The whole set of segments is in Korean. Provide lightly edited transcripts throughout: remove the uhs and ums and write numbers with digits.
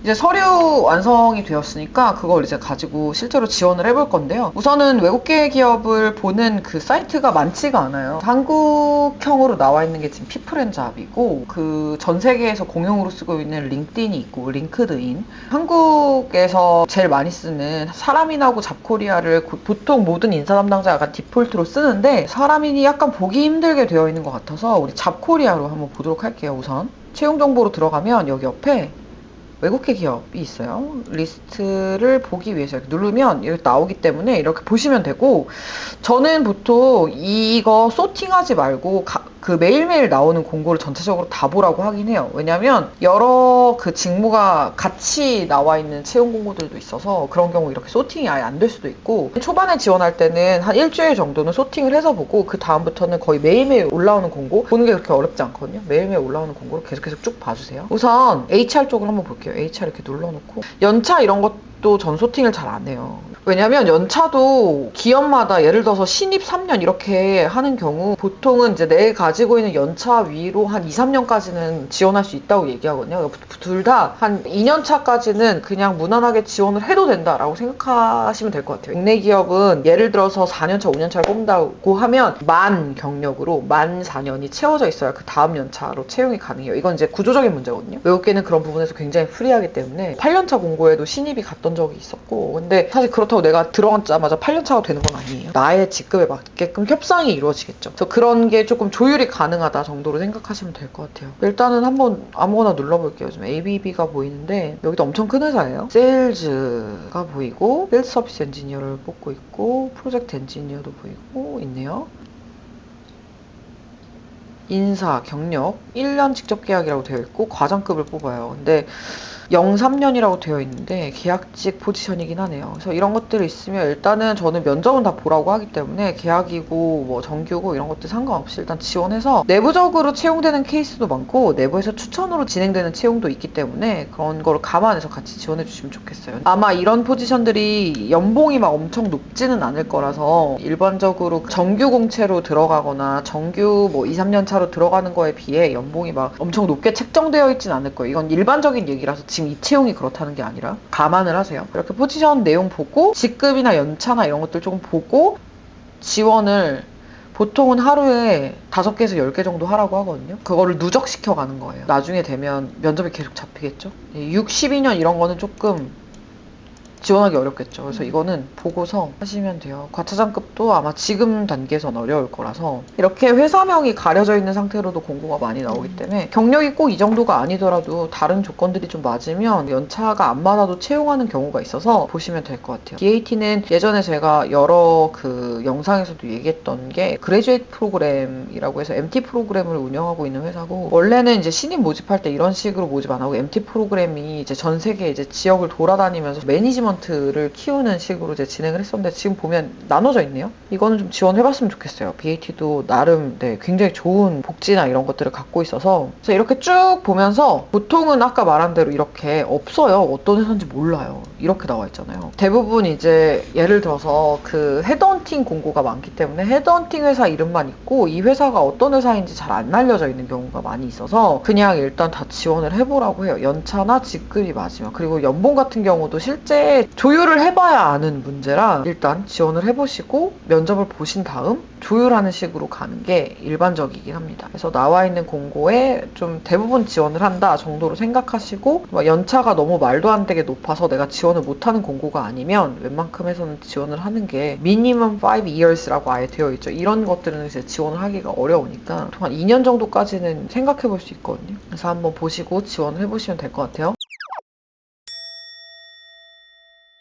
이제 서류 완성이 되었으니까 그걸 이제 가지고 실제로 지원을 해볼 건데요. 우선은 외국계 기업을 보는 그 사이트가 많지가 않아요. 한국형으로 나와 있는 게 지금 피플앤잡이고, 그 전 세계에서 공용으로 쓰고 있는 링크드인이 있고, 링크드인. 한국에서 제일 많이 쓰는 사람인하고 잡코리아를 보통 모든 인사 담당자가 약간 디폴트로 쓰는데, 사람인이 약간 보기 힘들게 되어 있는 것 같아서 우리 잡코리아로 한번 보도록 할게요. 우선 채용 정보로 들어가면 여기 옆에 외국계 기업이 있어요. 리스트를 보기 위해서 이렇게 누르면 이렇게 나오기 때문에 이렇게 보시면 되고, 저는 보통 이거 소팅하지 말고 그 매일매일 나오는 공고를 전체적으로 다 보라고 하긴 해요. 왜냐면 여러 그 직무가 같이 나와 있는 채용 공고들도 있어서 그런 경우 이렇게 소팅이 아예 안 될 수도 있고, 초반에 지원할 때는 한 일주일 정도는 소팅을 해서 보고 그 다음부터는 거의 매일매일 올라오는 공고 보는 게 그렇게 어렵지 않거든요. 매일매일 올라오는 공고를 계속 쭉 봐주세요. 우선 HR 쪽을 한번 볼게요. HR 이렇게 눌러놓고, 연차 이런 것도 전 소팅을 잘 안 해요. 왜냐면 연차도 기업마다 예를 들어서 신입 3년 이렇게 하는 경우 보통은 이제 내가 가지고 있는 연차 위로 한 2, 3년까지는 지원할 수 있다고 얘기하거든요. 둘 다 한 2년 차까지는 그냥 무난하게 지원을 해도 된다라고 생각하시면 될 것 같아요. 국내 기업은 예를 들어서 4년차, 5년차를 뽑는다고 하면 만 경력으로 만 4년이 채워져 있어야 그 다음 연차로 채용이 가능해요. 이건 이제 구조적인 문제거든요. 외국계는 그런 부분에서 굉장히 프리하기 때문에 8년차 공고에도 신입이 갔던 적이 있었고, 근데 사실 그렇다고 내가 들어가자마자 8년차가 되는 건 아니에요. 나의 직급에 맞게끔 협상이 이루어지겠죠. 그래서 그런 게 조금 조율이 가능하다 정도로 생각하시면 될 것 같아요. 일단은 한번 아무거나 눌러볼게요. 지금 ABB가 보이는데 여기도 엄청 큰 회사예요. 세일즈가 보이고, 세일즈 서비스 엔지니어를 뽑고 있고, 프로젝트 엔지니어도 보이고 있네요. 인사, 경력, 1년 직접 계약이라고 되어 있고 과장급을 뽑아요. 근데 03년이라고 되어 있는데 계약직 포지션이긴 하네요. 그래서 이런 것들이 있으면 일단은 저는 면접은 다 보라고 하기 때문에 계약이고 뭐 정규고 이런 것들 상관없이 일단 지원해서, 내부적으로 채용되는 케이스도 많고 내부에서 추천으로 진행되는 채용도 있기 때문에 그런 거를 감안해서 같이 지원해 주시면 좋겠어요. 아마 이런 포지션들이 연봉이 막 엄청 높지는 않을 거라서 일반적으로 정규 공채로 들어가거나 정규 뭐 2, 3년 차로 들어가는 거에 비해 연봉이 막 엄청 높게 책정되어 있진 않을 거예요. 이건 일반적인 얘기라서 지금 이 채용이 그렇다는 게 아니라 감안을 하세요. 이렇게 포지션 내용 보고 직급이나 연차나 이런 것들 좀 보고 지원을 보통은 하루에 5개에서 10개 정도 하라고 하거든요. 그거를 누적시켜 가는 거예요. 나중에 되면 면접이 계속 잡히겠죠. 6, 12년 이런 거는 조금 지원하기 어렵겠죠. 그래서 이거는 보고서 하시면 돼요. 과차장급도 아마 지금 단계에선 어려울 거라서 이렇게 회사명이 가려져 있는 상태로도 공고가 많이 나오기 때문에 경력이 꼭 이 정도가 아니더라도 다른 조건들이 좀 맞으면 연차가 안 맞아도 채용하는 경우가 있어서 보시면 될 것 같아요. DAT는 예전에 제가 여러 그 영상에서도 얘기했던 게 그레듀에이트 프로그램이라고 해서 MT 프로그램을 운영하고 있는 회사고, 원래는 이제 신입 모집할 때 이런 식으로 모집 안 하고 MT 프로그램이 이제 전 세계 이제 지역을 돌아다니면서 매니지먼트를 키우는 식으로 이제 진행을 했었는데 지금 보면 나눠져 있네요. 이거는 좀 지원해봤으면 좋겠어요. BAT도 나름 굉장히 좋은 복지나 이런 것들을 갖고 있어서. 그래서 이렇게 쭉 보면서 보통은 아까 말한 대로 이렇게 없어요. 어떤 회사인지 몰라요. 이렇게 나와 있잖아요. 대부분 이제 예를 들어서 그 헤드헌팅 공고가 많기 때문에 헤드헌팅 회사 이름만 있고 이 회사가 어떤 회사인지 잘 안 알려져 있는 경우가 많이 있어서 그냥 일단 다 지원을 해보라고 해요. 연차나 직급이 맞으면. 그리고 연봉 같은 경우도 실제 조율을 해봐야 아는 문제라 일단 지원을 해보시고 면접을 보신 다음 조율하는 식으로 가는 게 일반적이긴 합니다. 그래서 나와 있는 공고에 좀 대부분 지원을 한다 정도로 생각하시고, 연차가 너무 말도 안 되게 높아서 내가 지원을 못하는 공고가 아니면 웬만큼에서는 지원을 하는 게 minimum 5 years라고 아예 되어 있죠. 이런 것들은 이제 지원을 하기가 어려우니까 한 2년 정도까지는 생각해 볼 수 있거든요. 그래서 한번 보시고 지원을 해보시면 될 것 같아요.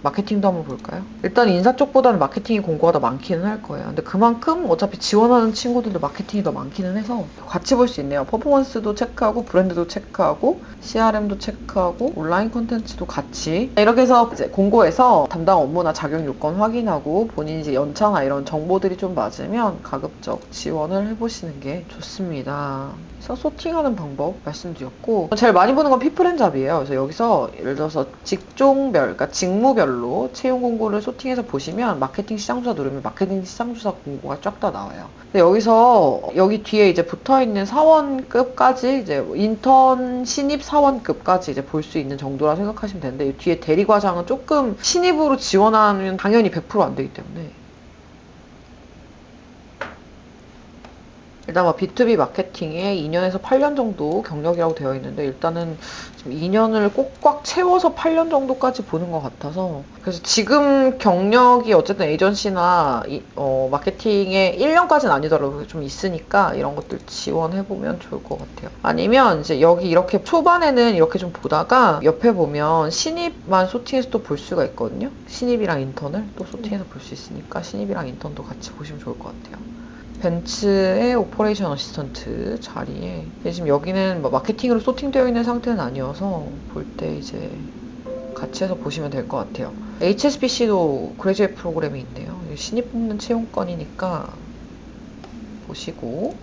마케팅도 한번 볼까요? 일단 인사 쪽보다는 마케팅이 공고가 더 많기는 할 거예요. 근데 그만큼 어차피 지원하는 친구들도 마케팅이 더 많기는 해서 같이 볼 수 있네요. 퍼포먼스도 체크하고 브랜드도 체크하고 CRM도 체크하고 온라인 콘텐츠도 같이, 이렇게 해서 이제 공고에서 담당 업무나 자격 요건 확인하고 본인이 이제 연차나 이런 정보들이 좀 맞으면 가급적 지원을 해보시는 게 좋습니다. 그래서 소팅하는 방법 말씀드렸고, 제일 많이 보는 건 피플앤잡이에요. 그래서 여기서 예를 들어서 직종별, 그러니까 직무별로 채용 공고를 소팅해서 보시면 마케팅 시장조사 누르면 마케팅 시장조사 공고가 쫙 다 나와요. 근데 여기서 여기 뒤에 이제 붙어있는 사원급까지 이제 인턴 신입 사원급까지 이제 볼 수 있는 정도라 생각하시면 되는데, 이 뒤에 대리과장은 조금 신입으로 지원하면 당연히 100% 안 되기 때문에 일단 뭐 B2B 마케팅에 2년에서 8년 정도 경력이라고 되어 있는데, 일단은 지금 2년을 꼭 꽉 채워서 8년 정도까지 보는 것 같아서, 그래서 지금 경력이 어쨌든 에이전시나 마케팅에 1년까지는 아니더라도 좀 있으니까 이런 것들 지원해보면 좋을 것 같아요. 아니면 이제 여기 이렇게 초반에는 이렇게 좀 보다가 옆에 보면 신입만 소팅해서 또 볼 수가 있거든요. 신입이랑 인턴을 또 소팅해서 볼 수 있으니까 신입이랑 인턴도 같이 보시면 좋을 것 같아요. 벤츠의 오퍼레이션 어시스턴트 자리에, 지금 여기는 뭐 마케팅으로 소팅되어 있는 상태는 아니어서 볼 때 이제 같이 해서 보시면 될 것 같아요. HSBC도 그레듀에이트 프로그램이 있네요. 신입 뽑는 채용권이니까 보시고,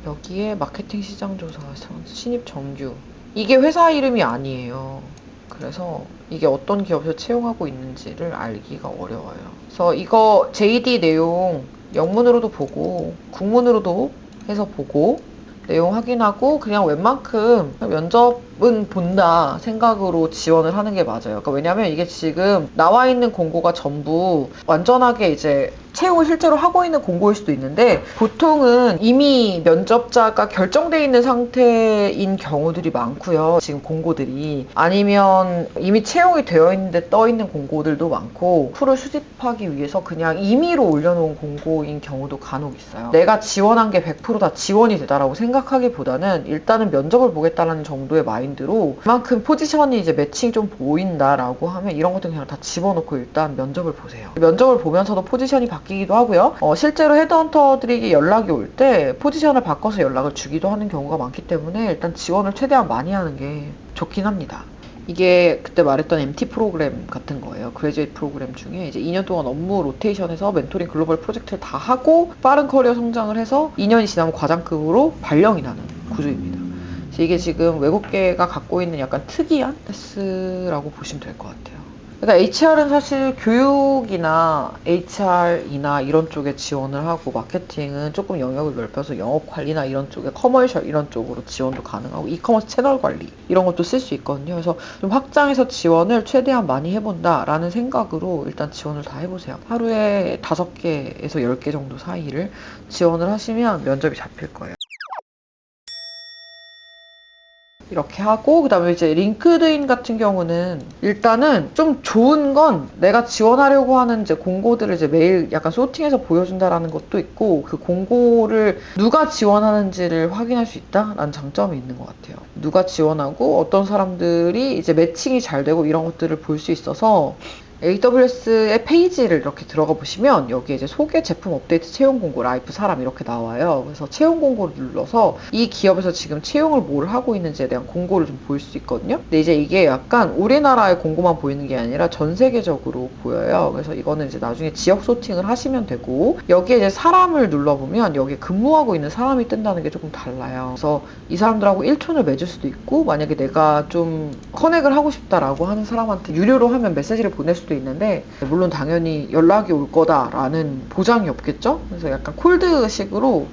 여기에 마케팅 시장조사 신입 정규, 이게 회사 이름이 아니에요. 그래서 이게 어떤 기업에서 채용하고 있는지를 알기가 어려워요. 그래서 이거 JD 내용 영문으로도 보고 국문으로도 해서 보고 내용 확인하고 그냥 웬만큼 면접은 본다 생각으로 지원을 하는 게 맞아요. 그러니까 왜냐면 이게 지금 나와 있는 공고가 전부 완전하게 이제 채용을 실제로 하고 있는 공고일 수도 있는데, 보통은 이미 면접자가 결정돼 있는 상태인 경우들이 많고요. 지금 공고들이 아니면 이미 채용이 되어 있는데 떠 있는 공고들도 많고, 풀을 수집하기 위해서 그냥 임의로 올려놓은 공고인 경우도 간혹 있어요. 내가 지원한 게 100%다 지원이 되다라고 생각하기보다는 일단은 면접을 보겠다라는 정도의 마인드로, 그만큼 포지션이 이제 매칭이 좀 보인다라고 하면 이런 것들 그냥 다 집어넣고 일단 면접을 보세요. 면접을 보면서도 포지션이 바뀌기도 하고요. 실제로 헤드헌터들에게 연락이 올 때 포지션을 바꿔서 연락을 주기도 하는 경우가 많기 때문에 일단 지원을 최대한 많이 하는 게 좋긴 합니다. 이게 그때 말했던 MT 프로그램 같은 거예요. 그레듀에이트 프로그램 중에 이제 2년 동안 업무 로테이션해서 멘토링 글로벌 프로젝트를 다 하고 빠른 커리어 성장을 해서 2년이 지나면 과장급으로 발령이 나는 구조입니다. 이게 지금 외국계가 갖고 있는 약간 특이한 패스라고 보시면 될 것 같아요. 그러니까 HR은 사실 교육이나 HR이나 이런 쪽에 지원을 하고, 마케팅은 조금 영역을 넓혀서 영업관리나 이런 쪽에 커머셜 이런 쪽으로 지원도 가능하고, 이커머스 채널 관리 이런 것도 쓸 수 있거든요. 그래서 좀 확장해서 지원을 최대한 많이 해본다라는 생각으로 일단 지원을 다 해보세요. 하루에 5개에서 10개 정도 사이를 지원을 하시면 면접이 잡힐 거예요. 이렇게 하고, 그 다음에 이제 링크드인 같은 경우는 일단은 좀 좋은 건 내가 지원하려고 하는 이제 공고들을 이제 매일 약간 소팅해서 보여준다라는 것도 있고, 그 공고를 누가 지원하는지를 확인할 수 있다라는 장점이 있는 것 같아요. 누가 지원하고 어떤 사람들이 이제 매칭이 잘 되고 이런 것들을 볼 수 있어서, AWS의 페이지를 이렇게 들어가 보시면 여기에 이제 소개 제품 업데이트 채용 공고 라이프 사람 이렇게 나와요. 그래서 채용 공고를 눌러서 이 기업에서 지금 채용을 뭘 하고 있는지에 대한 공고를 좀 볼 수 있거든요. 근데 이제 이게 약간 우리나라의 공고만 보이는 게 아니라 전 세계적으로 보여요. 그래서 이거는 이제 나중에 지역 소팅을 하시면 되고, 여기에 이제 사람을 눌러보면 여기에 근무하고 있는 사람이 뜬다는 게 조금 달라요. 그래서 이 사람들하고 1촌을 맺을 수도 있고, 만약에 내가 좀 커넥을 하고 싶다라고 하는 사람한테 유료로 하면 메시지를 보낼 수도 있는데, 물론 당연히 연락이 올 거다라는 보장이 없겠죠? 그래서 약간 콜드식으로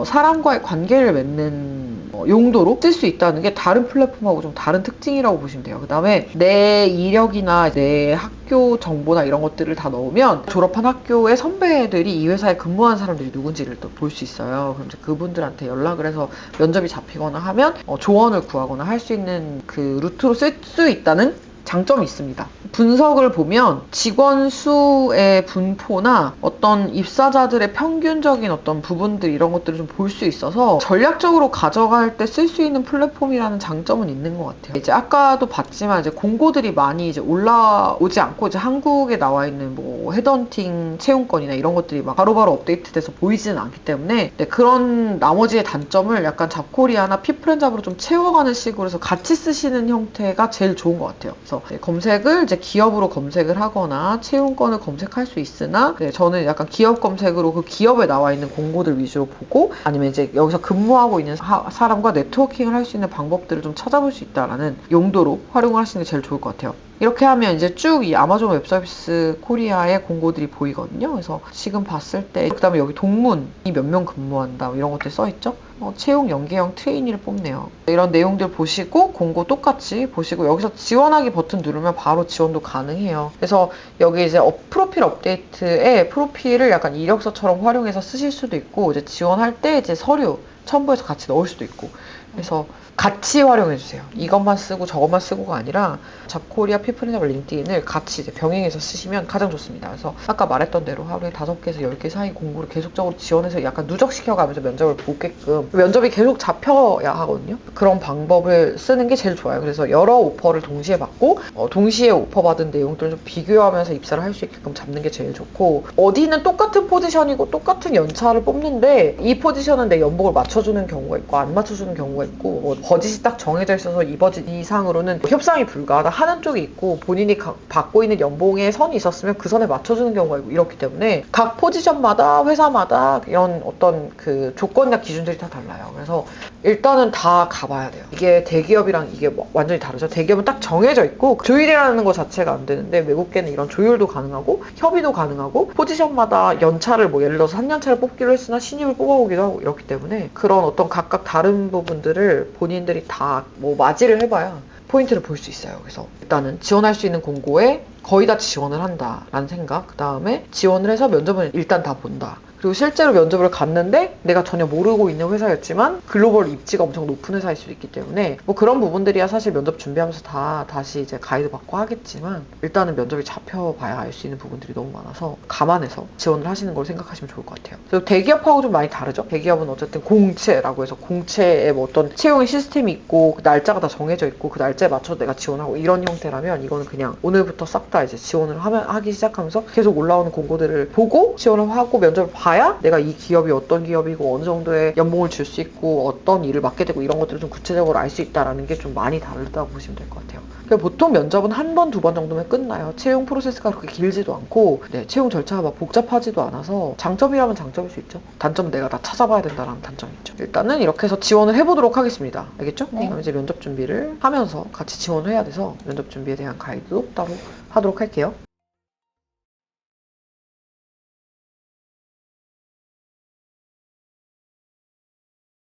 사람과의 관계를 맺는 용도로 쓸 수 있다는 게 다른 플랫폼하고 좀 다른 특징이라고 보시면 돼요. 그 다음에 내 이력이나 내 학교 정보나 이런 것들을 다 넣으면 졸업한 학교의 선배들이 이 회사에 근무한 사람들이 누군지를 또 볼 수 있어요. 그럼 이제 그분들한테 연락을 해서 면접이 잡히거나 하면 조언을 구하거나 할 수 있는 그 루트로 쓸 수 있다는 장점이 있습니다. 분석을 보면 직원 수의 분포나 어떤 입사자들의 평균적인 어떤 부분들 이런 것들을 좀 볼 수 있어서 전략적으로 가져갈 때 쓸 수 있는 플랫폼이라는 장점은 있는 것 같아요. 이제 아까도 봤지만 이제 공고들이 많이 이제 올라오지 않고 이제 한국에 나와 있는 뭐 헤드헌팅 채용권이나 이런 것들이 막 바로바로 업데이트돼서 보이지는 않기 때문에, 그런 나머지의 단점을 약간 잡코리아나 피프렌잡으로 좀 채워가는 식으로 해서 같이 쓰시는 형태가 제일 좋은 것 같아요. 그래서 검색을 이제 기업으로 검색을 하거나 채용권을 검색할 수 있으나 저는 약간 기업 검색으로 그 기업에 나와 있는 공고들 위주로 보고 아니면 이제 여기서 근무하고 있는 사람과 네트워킹을 할 수 있는 방법들을 좀 찾아볼 수 있다라는 용도로 활용을 하시는 게 제일 좋을 것 같아요. 이렇게 하면 이제 쭉 이 아마존 웹서비스 코리아의 공고들이 보이거든요. 그래서 지금 봤을 때 그다음에 여기 동문이 몇 명 근무한다 이런 것들 써있죠. 채용 연계형 트레이니를 뽑네요. 이런 내용들 보시고 공고 똑같이 보시고 여기서 지원하기 버튼 누르면 바로 지원도 가능해요. 그래서 여기 이제 프로필 업데이트에 프로필을 약간 이력서처럼 활용해서 쓰실 수도 있고 이제 지원할 때 이제 서류 첨부해서 같이 넣을 수도 있고 그래서 같이 활용해주세요. 이것만 쓰고 저것만 쓰고가 아니라 잡코리아, 피플인잡, 링크드인을 같이 이제 병행해서 쓰시면 가장 좋습니다. 그래서 아까 말했던 대로 하루에 5개에서 10개 사이 공고를 계속적으로 지원해서 약간 누적시켜가면서 면접을 보게끔 면접이 계속 잡혀야 하거든요. 그런 방법을 쓰는 게 제일 좋아요. 그래서 여러 오퍼를 동시에 받고 동시에 오퍼 받은 내용들을 좀 비교하면서 입사를 할 수 있게끔 잡는 게 제일 좋고 어디는 똑같은 포지션이고 똑같은 연차를 뽑는데 이 포지션은 내 연봉을 맞춰주는 경우가 있고 안 맞춰주는 경우가 있고 버짓이 딱 정해져 있어서 이 버짓 이상으로는 협상이 불가하다 하는 쪽이 있고 본인이 받고 있는 연봉에 선이 있었으면 그 선에 맞춰주는 경우가 있고 이렇기 때문에 각 포지션마다 회사마다 이런 어떤 그 조건이나 기준들이 다 달라요. 그래서 일단은 다 가봐야 돼요. 이게 대기업이랑 이게 완전히 다르죠. 대기업은 딱 정해져 있고 조율이라는 것 자체가 안 되는데 외국계는 이런 조율도 가능하고 협의도 가능하고 포지션마다 연차를 예를 들어서 3년차를 뽑기로 했으나 신입을 뽑아오기도 하고 이렇기 때문에 그런 어떤 각각 다른 부분들을 본인들이 다 맞이를 해봐야 포인트를 볼 수 있어요. 그래서 일단은 지원할 수 있는 공고에 거의 다 지원을 한다라는 생각, 그 다음에 지원을 해서 면접은 일단 다 본다. 그리고 실제로 면접을 갔는데 내가 전혀 모르고 있는 회사였지만 글로벌 입지가 엄청 높은 회사일 수도 있기 때문에 그런 부분들이야 사실 면접 준비하면서 다 다시 이제 가이드 받고 하겠지만 일단은 면접이 잡혀봐야 알 수 있는 부분들이 너무 많아서 감안해서 지원을 하시는 걸 생각하시면 좋을 것 같아요. 그리고 대기업하고 좀 많이 다르죠. 대기업은 어쨌든 공채라고 해서 공채에 어떤 채용의 시스템이 있고 그 날짜가 다 정해져 있고 그 날짜에 맞춰서 내가 지원하고 이런 형태라면 이거는 그냥 오늘부터 싹 다 이제 지원을 하기 시작하면서 계속 올라오는 공고들을 보고 지원을 하고 면접을 봐야 내가 이 기업이 어떤 기업이고 어느 정도의 연봉을 줄 수 있고 어떤 일을 맡게 되고 이런 것들을 좀 구체적으로 알 수 있다는 게 좀 많이 다르다고 보시면 될 것 같아요. 보통 면접은 한 번, 두 번 정도면 끝나요. 채용 프로세스가 그렇게 길지도 않고 채용 절차가 막 복잡하지도 않아서 장점이라면 장점일 수 있죠. 단점은 내가 다 찾아봐야 된다는 단점이 있죠. 일단은 이렇게 해서 지원을 해보도록 하겠습니다. 알겠죠? 네. 그럼 이제 면접 준비를 하면서 같이 지원을 해야 돼서 면접 준비에 대한 가이드도 따로 하도록 할게요.